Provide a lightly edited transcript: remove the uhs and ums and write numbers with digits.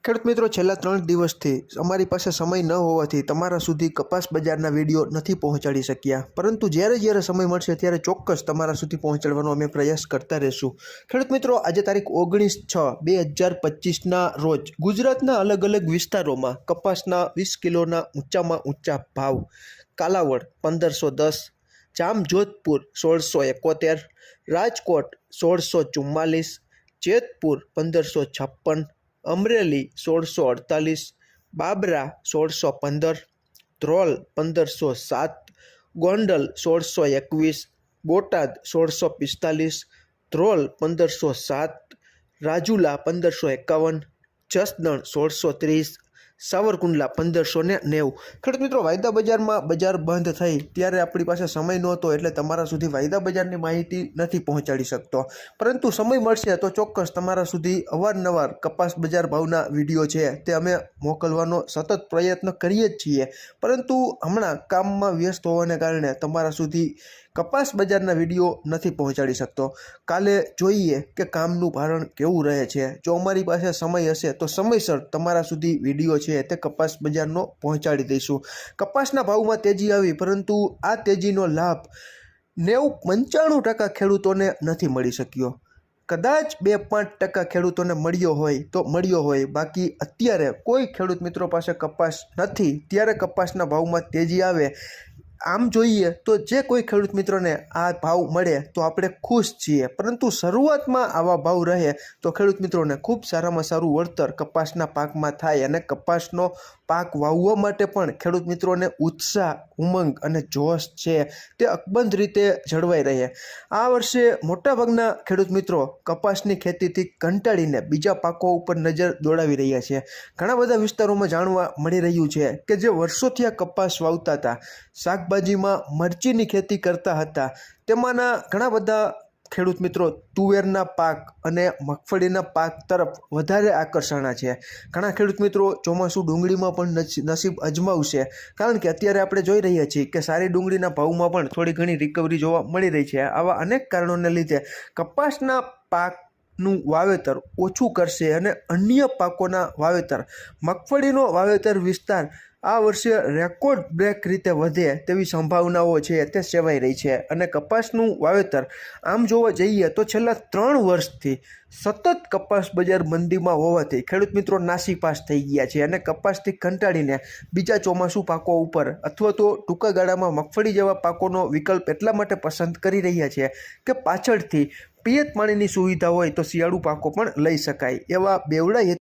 ખેડૂત મિત્રો, છેલ્લા 3 દિવસથી અમારી પાસે સમય ન હોવાથી તમારા સુધી કપાસ બજારના વિડીયો નથી પહોંચાડી શક્યા, પરંતુ જ્યારે સમય મળશે ત્યારે ચોક્કસ તમારા સુધી પહોંચાડવાનો અમે પ્રયાસ કરતા રહીશું। ખેડૂત મિત્રો, આજે તારીખ 19/6/2025ના રોજ ગુજરાતના અલગ અલગ વિસ્તારોમાં કપાસના 20 કિલોના ઊંચામાં ઊંચા ભાવ કાલાવડ 1510, જામજોધપુર 1671, રાજકોટ 1644, જેતપુર 1556, અમરેલી 1648, બાબરા 1615, ધ્રોલ 1507, ગોંડલ 1621, બોટાદ 1645, ધ્રોલ 1507, રાજુલા 1551, જસદણ 1630, સાવરકુંડલા 1590। ખેડૂત મિત્રો, વાયદા બજારમાં બજાર બંધ થઈ ત્યારે આપણી પાસે સમય નહોતો, એટલે તમારા સુધી વાયદા બજારની માહિતી નથી પહોંચાડી શકતો, પરંતુ સમય મળશે તો ચોક્કસ તમારા સુધી અવારનવાર કપાસ બજાર ભાવના વિડીયો છે તે અમે મોકલવાનો સતત પ્રયત્ન કરીએ જ છીએ, પરંતુ હમણાં કામમાં વ્યસ્ત હોવાને કારણે તમારા સુધી કપાસ બજારના વિડીયો નથી પહોંચાડી શકતો। કાલે જોઈએ કે કામનું ભારણ કેવું રહે છે। જો અમારી પાસે સમય હશે તો સમયસર તમારા સુધી વિડીયો છે તે કપાસ બજારનો પહોંચાડી દઈશું। કપાસના ભાવમાં તેજી આવી, પરંતુ આ તેજીનો લાભ 90-95% ખેડૂતોને નથી મળી શક્યો। કદાચ 2-5% ખેડૂતોને મળ્યો હોય તો મળ્યો હોય, બાકી અત્યારે કોઈ ખેડૂત મિત્રો પાસે કપાસ નથી। ત્યારે કપાસના ભાવમાં તેજી આવે, આમ જોઈએ તો જે કોઈ ખેડૂત મિત્રોને આ ભાવ મળે તો આપણે ખુશ છીએ, પરંતુ શરૂઆતમાં આવા ભાવ રહે તો ખેડૂત મિત્રોને ખૂબ સારામાં સારું વળતર કપાસના પાકમાં થાય, અને કપાસનો પાક વાવવા માટે પણ ખેડૂત મિત્રોને ઉત્સાહ, ઉમંગ અને જોશ છે તે અકબંધ રીતે જળવાઈ રહે। આ વર્ષે મોટાભાગના ખેડૂત મિત્રો કપાસની ખેતીથી કંટાળીને બીજા પાકો ઉપર નજર દોડાવી રહ્યા છે। ઘણા બધા વિસ્તારોમાં જાણવા મળી રહ્યું છે કે જે વર્ષોથી આ કપાસ વાવતા હતા, શાકભાજીમાં મરચીની ખેતી કરતા હતા, તેમાંના ઘણા બધા ખેડૂત મિત્રો તુવેરના પાક અને મગફળીના પાક તરફ વધારે આકર્ષણા છે। ઘણા ખેડૂત મિત્રો ચોમાસું ડુંગળીમાં પણ નસીબ અજમાવશે, કારણ કે અત્યારે આપણે જોઈ રહ્યા છીએ કે સારી ડુંગળીના ભાવમાં પણ થોડી ઘણી રિકવરી જોવા મળી રહી છે। આવા અનેક કારણોને લીધે કપાસના પાકનું વાવેતર ઓછું કરશે અને અન્ય પાકોના વાવેતર, મગફળીનો વાવેતર વિસ્તાર આ વર્ષે રેકોર્ડ બ્રેક રીતે વધે તેવી સંભાવનાઓ છે તે સેવાઈ રહી છે। અને કપાસનું વાવેતર આમ જોવા જઈએ તો છેલ્લા 3 વર્ષથી સતત કપાસ બજાર મંદીમાં હોવાથી ખેડૂત મિત્રો નાસીપાસ થઈ ગયા છે, અને કપાસથી કંટાળીને બીજા ચોમાસું પાકો ઉપર અથવા તો ટૂંકા ગાળામાં મગફળી જેવા પાકોનો વિકલ્પ એટલા માટે પસંદ કરી રહ્યા છે કે પાછળથી પિયત પાણીની સુવિધા હોય તો શિયાળુ પાકો પણ લઈ શકાય, એવા બેવડા